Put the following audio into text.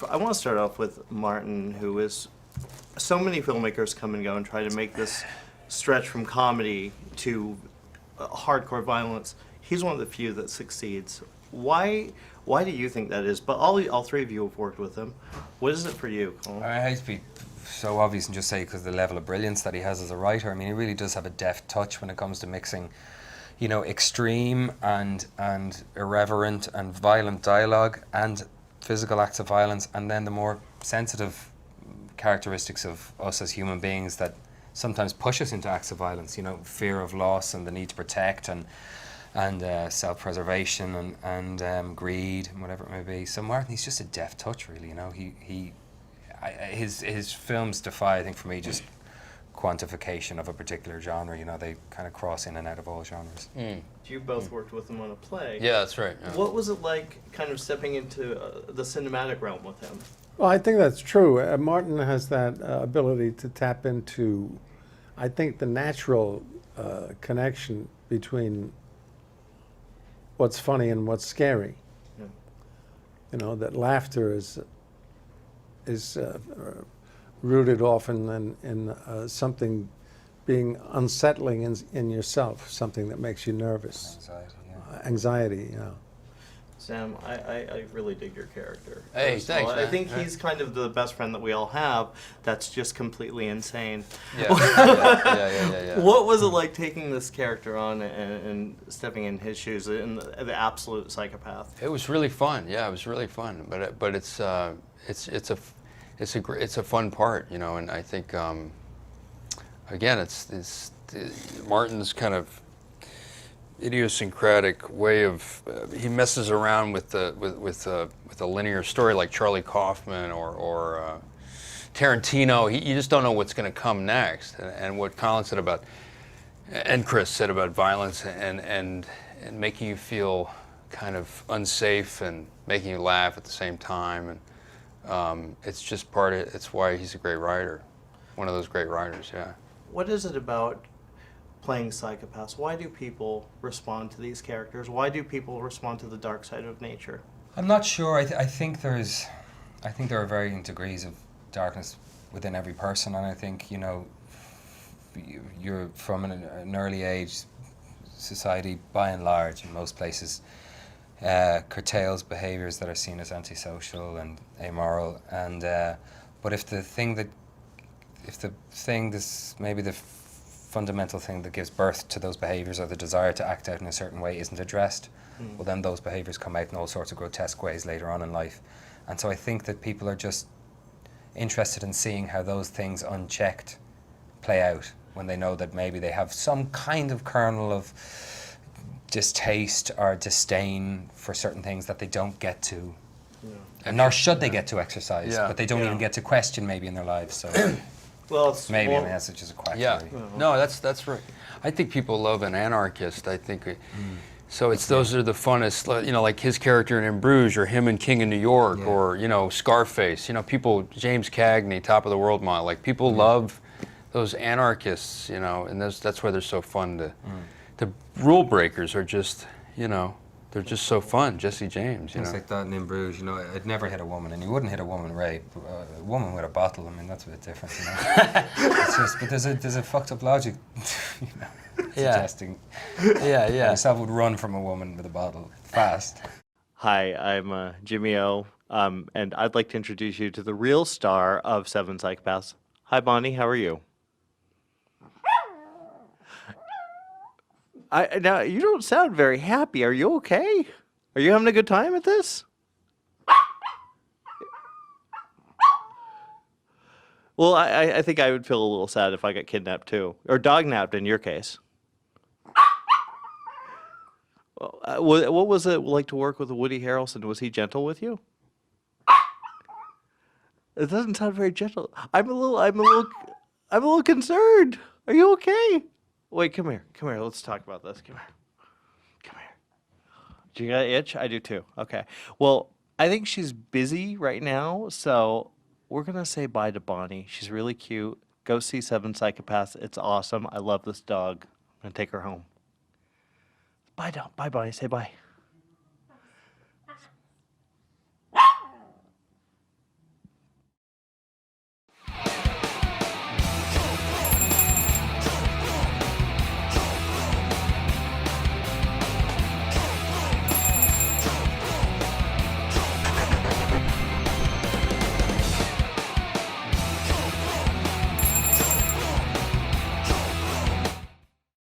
I want to start off with Martin, who is so many filmmakers come and go and try to make this stretch from comedy to hardcore violence. He's one of the few that succeeds. Why do you think that is? But all three of you have worked with him. What is it for you, Colin? I hate to be so obvious and just say because of the level of brilliance that he has as a writer. I mean, he really does have a deft touch when it comes to mixing, you know, extreme and irreverent and violent dialogue and physical acts of violence, and then the more sensitive characteristics of us as human beings that sometimes push us into acts of violence. You know, fear of loss and the need to protect and self-preservation and greed and whatever it may be. So Martin, he's just a deft touch, really. You know, his films defy, I think, for me, just quantification of a particular genre. You know, they kind of cross in and out of all genres. You both worked with him on a play. Yeah, that's right. Yeah. What was it like, kind of stepping into the cinematic realm with him? Well, I think that's true. Martin has that ability to tap into, I think, the natural connection between what's funny and what's scary. Yeah. You know, that laughter is rooted often in something being unsettling in yourself, something that makes you nervous. Anxiety, yeah. Anxiety, you know. Sam, I really dig your character. Hey, thanks, I man. think he's kind of the best friend that we all have that's just completely insane. Yeah. What was it like taking this character on and stepping in his shoes, in the absolute psychopath? It was really fun. Yeah, it was really fun. But it's a fun part, you know. And I think again, it's Martin's kind of idiosyncratic way of he messes around with a linear story like Charlie Kaufman or Tarantino. You just don't know what's going to come next. And what Colin said about and Chris said about violence and making you feel kind of unsafe and making you laugh at the same time, and it's just part of it's why he's a great writer, one of those great writers. Yeah. What is it about playing psychopaths? Why do people respond to these characters? Why do people respond to the dark side of nature? I'm not sure. I think there are varying degrees of darkness within every person, and I think, you know, you're from an early age, society by and large in most places curtails behaviors that are seen as antisocial and amoral, and but if the fundamental thing that gives birth to those behaviors or the desire to act out in a certain way isn't addressed, well, then those behaviors come out in all sorts of grotesque ways later on in life. And so I think that people are just interested in seeing how those things unchecked play out when they know that maybe they have some kind of kernel of distaste or disdain for certain things that they don't get to, and nor should they get to exercise, but they don't even get to question maybe in their lives. So Well, it's maybe I mean, that's just a quack theory. No, that's right. I think people love an anarchist. I think so. Those are the funnest. You know, like his character in Bruges, or him in King of New York, or you know, Scarface. You know, people, James Cagney, Top of the World model. Like people love those anarchists. You know, and that's why they're so fun to. The rule breakers are just, you know, they're just so fun. Jesse James, you know. Things like that in Bruges, you know, I'd never hit a woman, and you wouldn't hit a woman rape. A woman with a bottle, I mean, that's a bit different, you know. It's just, but there's a fucked up logic, you know, suggesting yourself would run from a woman with a bottle fast. Hi, I'm Jimmy O, and I'd like to introduce you to the real star of Seven Psychopaths. Hi, Bonnie, how are you? Now, you don't sound very happy. Are you okay? Are you having a good time at this? Well, I think I would feel a little sad if I got kidnapped too. Or dog-napped in your case. What was it like to work with Woody Harrelson? Was he gentle with you? It doesn't sound very gentle. I'm a little concerned. Are you okay? Wait, come here. Come here. Let's talk about this. Come here. Come here. Do you got an itch? I do too. Okay. Well, I think she's busy right now, so we're going to say bye to Bonnie. She's really cute. Go see Seven Psychopaths. It's awesome. I love this dog. I'm going to take her home. Bye, Bonnie. Say bye.